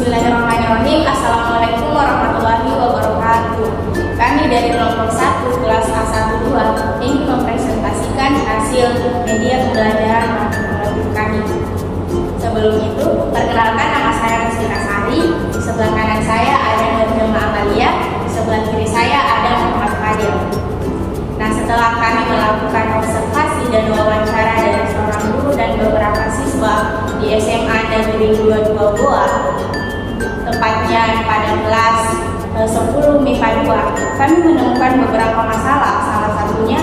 Bismillahirrahmanirrahim. Assalamualaikum warahmatullahi wabarakatuh. Kami dari kelompok 1 kelas A12 ingin mempresentasikan hasil media pembelajaran matematika kami. Sebelum itu, perkenalkan, nama saya Mustika Sari. Di sebelah kanan saya ada Nurjama Amalia, di sebelah kiri saya ada Muhammad Fadil. Nah, setelah kami melakukan observasi dan wawancara dari seorang guru dan beberapa siswa di SMA Negeri 2 Goa, tepatnya pada kelas 10 MIPA 2, kami menemukan beberapa masalah. Salah satunya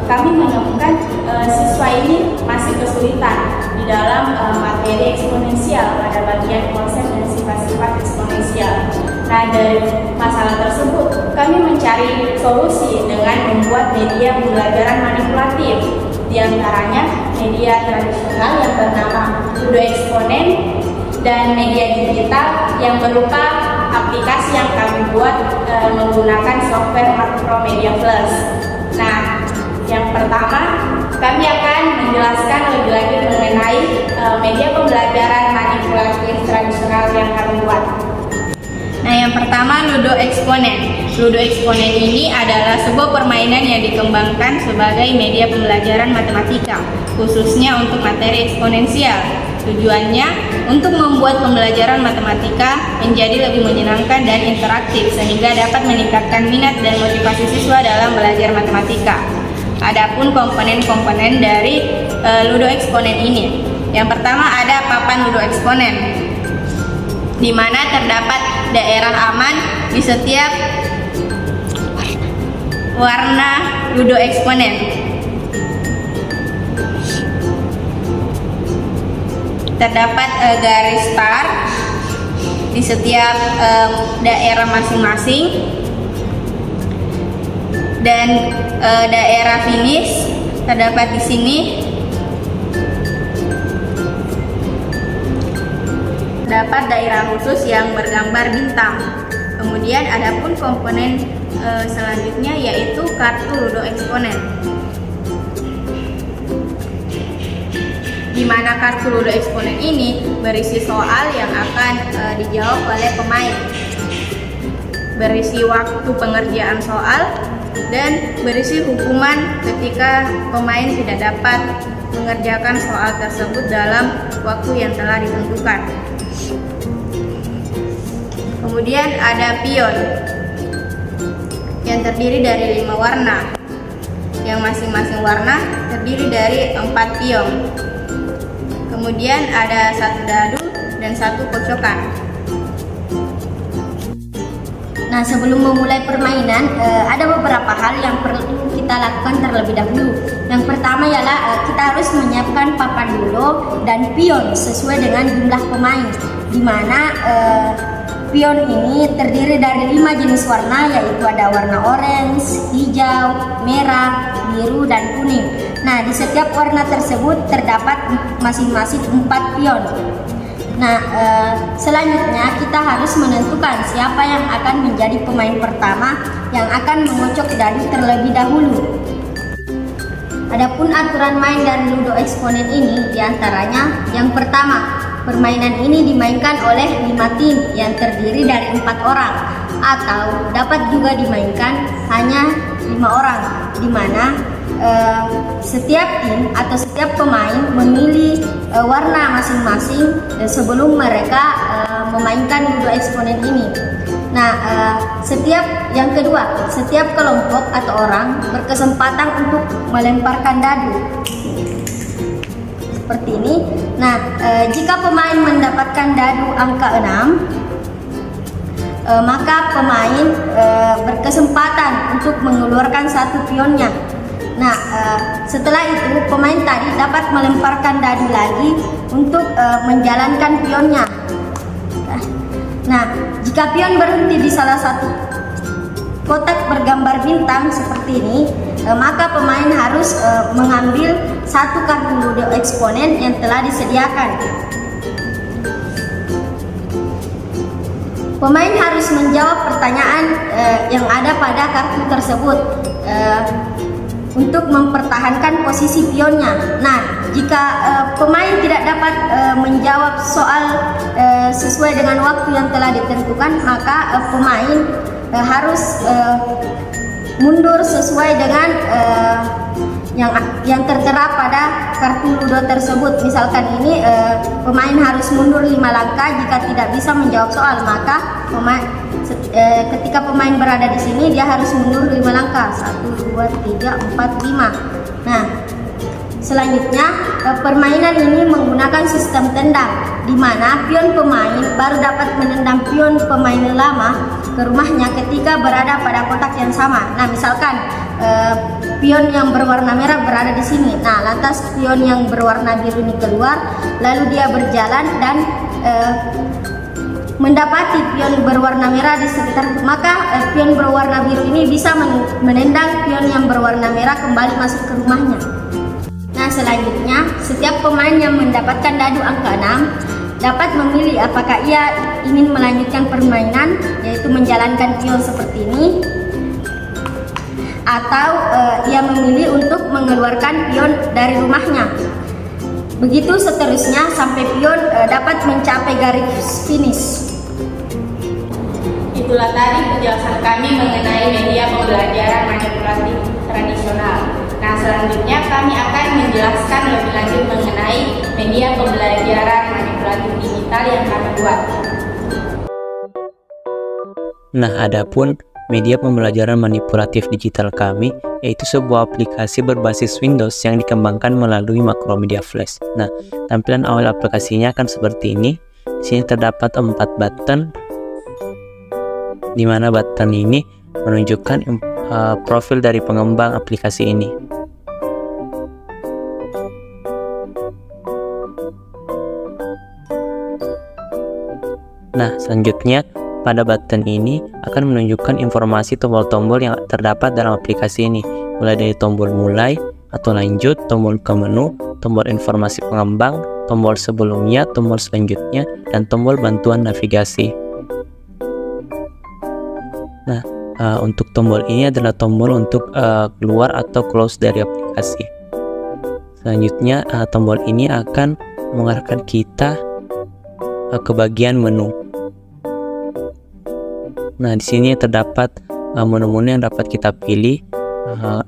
kami menemukan siswa ini masih kesulitan di dalam materi eksponensial pada bagian konsep dan sifat-sifat eksponensial. Nah, dari masalah tersebut kami mencari solusi dengan membuat media pembelajaran manipulatif, di antaranya media tradisional yang bernama Ludo Eksponen dan media digital yang berupa aplikasi yang kami buat menggunakan software Macromedia Plus. Nah, yang pertama kami akan menjelaskan lebih lanjut mengenai media pembelajaran manipulatif tradisional yang kami buat. Nah, yang pertama Ludo Eksponen. Ludo Eksponen ini adalah sebuah permainan yang dikembangkan sebagai media pembelajaran matematika, khususnya untuk materi eksponensial. Tujuannya untuk membuat pembelajaran matematika menjadi lebih menyenangkan dan interaktif sehingga dapat meningkatkan minat dan motivasi siswa dalam belajar matematika. Adapun komponen-komponen dari Ludo Eksponen ini. Yang pertama ada papan Ludo Eksponen, di mana terdapat daerah aman di setiap warna Ludo Eksponen. Terdapat garis start di setiap daerah masing-masing dan daerah finish terdapat di sini. Terdapat daerah khusus yang bergambar bintang. Kemudian adapun komponen selanjutnya yaitu kartu Ludo Eksponen, di mana kartu Ludo Eksponen ini berisi soal yang akan dijawab oleh pemain, berisi waktu pengerjaan soal, dan berisi hukuman ketika pemain tidak dapat mengerjakan soal tersebut dalam waktu yang telah ditentukan. Kemudian ada pion yang terdiri dari 5 warna, yang masing-masing warna terdiri dari 4 pion. Kemudian ada 1 dadu dan 1 kocokan. Nah, sebelum memulai permainan, ada beberapa hal yang perlu kita lakukan terlebih dahulu. Yang pertama ialah kita harus menyiapkan papan ludo dan pion sesuai dengan jumlah pemain, di mana pion ini terdiri dari 5 jenis warna, yaitu ada warna orange, hijau, merah, biru, dan kuning. Nah, di setiap warna tersebut terdapat masing-masing 4 pion. Nah, selanjutnya kita harus menentukan siapa yang akan menjadi pemain pertama yang akan mengocok dadu terlebih dahulu. Adapun aturan main dari Ludo Eksponen ini diantaranya, yang pertama, permainan ini dimainkan oleh 5 tim yang terdiri dari 4 orang, atau dapat juga dimainkan hanya 5 orang, di mana setiap tim atau setiap pemain memilih warna masing-masing sebelum mereka memainkan Ludo Eksponen ini. Nah, yang kedua, setiap kelompok atau orang berkesempatan untuk melemparkan dadu seperti ini. Nah, jika pemain mendapatkan dadu angka 6, maka pemain berkesempatan untuk mengeluarkan 1 pionnya. Nah, setelah itu pemain tadi dapat melemparkan dadu lagi untuk menjalankan pionnya. Nah, jika pion berhenti di salah satu kotak bergambar bintang seperti ini, maka pemain harus mengambil 1 kartu Ludo Eksponen yang telah disediakan. Pemain harus menjawab pertanyaan yang ada pada kartu tersebut untuk mempertahankan posisi pionnya. Nah, jika pemain tidak dapat menjawab soal sesuai dengan waktu yang telah ditentukan, maka pemain harus mundur sesuai dengan yang tertera pada kartu ludo tersebut. Misalkan ini pemain harus mundur 5 langkah jika tidak bisa menjawab soal, maka ketika pemain berada di sini dia harus mundur 5 langkah. 1, 2, 3, 4, 5. Nah, selanjutnya permainan ini menggunakan sistem tendang, di mana pion pemain baru dapat menendang pion pemain lama ke rumahnya ketika berada pada kotak yang sama. Nah, misalkan pion yang berwarna merah berada di sini. Nah, lantas pion yang berwarna biru ini keluar, lalu dia berjalan dan mendapati pion berwarna merah di sekitar, maka pion berwarna biru ini bisa menendang pion yang berwarna merah kembali masuk ke rumahnya. Nah, selanjutnya setiap pemain yang mendapatkan dadu angka 6 dapat memilih apakah ia ingin melanjutkan permainan, yaitu menjalankan pion seperti ini, atau ia memilih untuk mengeluarkan pion dari rumahnya. Begitu seterusnya sampai pion dapat mencapai garis finish. Itulah tadi penjelasan kami mengenai media pembelajaran manipulatif tradisional. Nah, selanjutnya kami akan menjelaskan lebih lanjut mengenai media pembelajaran manipulatif digital yang kami buat. Nah, adapun media pembelajaran manipulatif digital kami yaitu sebuah aplikasi berbasis Windows yang dikembangkan melalui Macromedia Flash. Nah, tampilan awal aplikasinya akan seperti ini. Di sini terdapat 4 button, di mana button ini menunjukkan profil dari pengembang aplikasi ini. Nah, selanjutnya pada button ini akan menunjukkan informasi tombol-tombol yang terdapat dalam aplikasi ini, mulai dari tombol mulai atau lanjut, tombol ke menu, tombol informasi pengembang, tombol sebelumnya, tombol selanjutnya, dan tombol bantuan navigasi. Nah, untuk tombol ini adalah tombol untuk keluar atau close dari aplikasi. Selanjutnya, tombol ini akan mengarahkan kita ke bagian menu. Nah, di sini terdapat menu-menu yang dapat kita pilih.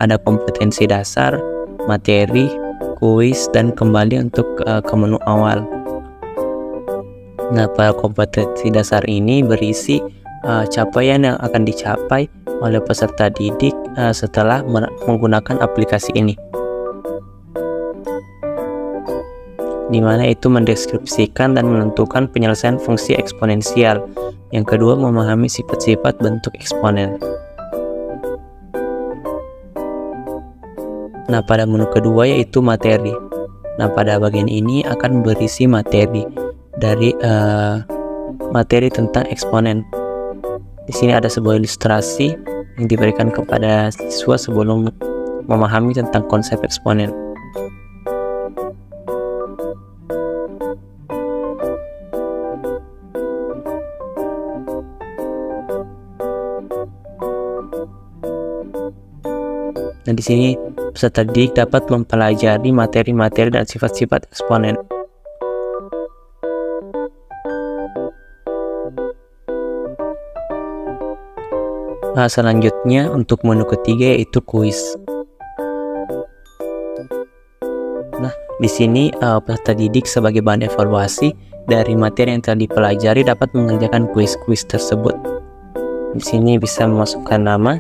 Ada kompetensi dasar, materi, kuis, dan kembali untuk ke menu awal. Nah, pada kompetensi dasar ini berisi capaian yang akan dicapai oleh peserta didik setelah menggunakan aplikasi ini, di mana itu mendeskripsikan dan menentukan penyelesaian fungsi eksponensial. Yang kedua, memahami sifat-sifat bentuk eksponen. Nah, pada menu kedua yaitu materi. Nah, pada bagian ini akan berisi materi dari materi tentang eksponen. Di sini ada sebuah ilustrasi yang diberikan kepada siswa sebelum memahami tentang konsep eksponen. Nah, di sini peserta didik dapat mempelajari materi-materi dan sifat-sifat eksponen. Nah, selanjutnya untuk menu ketiga yaitu kuis. Nah, di sini peserta didik sebagai bahan evaluasi dari materi yang telah dipelajari dapat mengerjakan kuis-kuis tersebut. Di sini bisa memasukkan nama,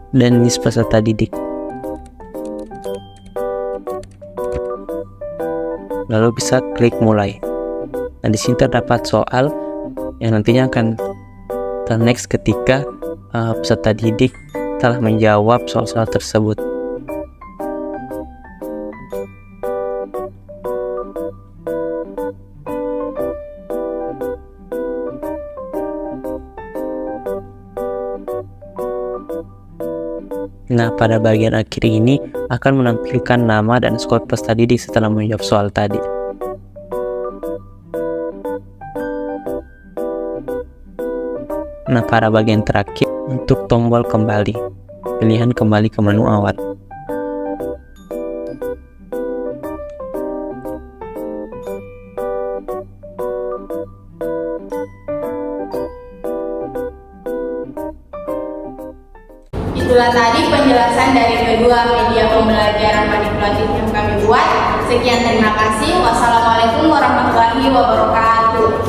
dan list peserta didik. Lalu bisa klik mulai. Nah, di sini terdapat soal yang nantinya akan next ketika peserta didik telah menjawab soal-soal tersebut. Nah, pada bagian akhir ini akan menampilkan nama dan skor peserta didik setelah menjawab soal tadi. Nah, pada bagian terakhir untuk tombol kembali. pilihan kembali ke menu awal. Itulah tadi penjelasan dari kedua media pembelajaran manipulatif yang kami buat. Sekian, terima kasih. Wassalamualaikum warahmatullahi wabarakatuh.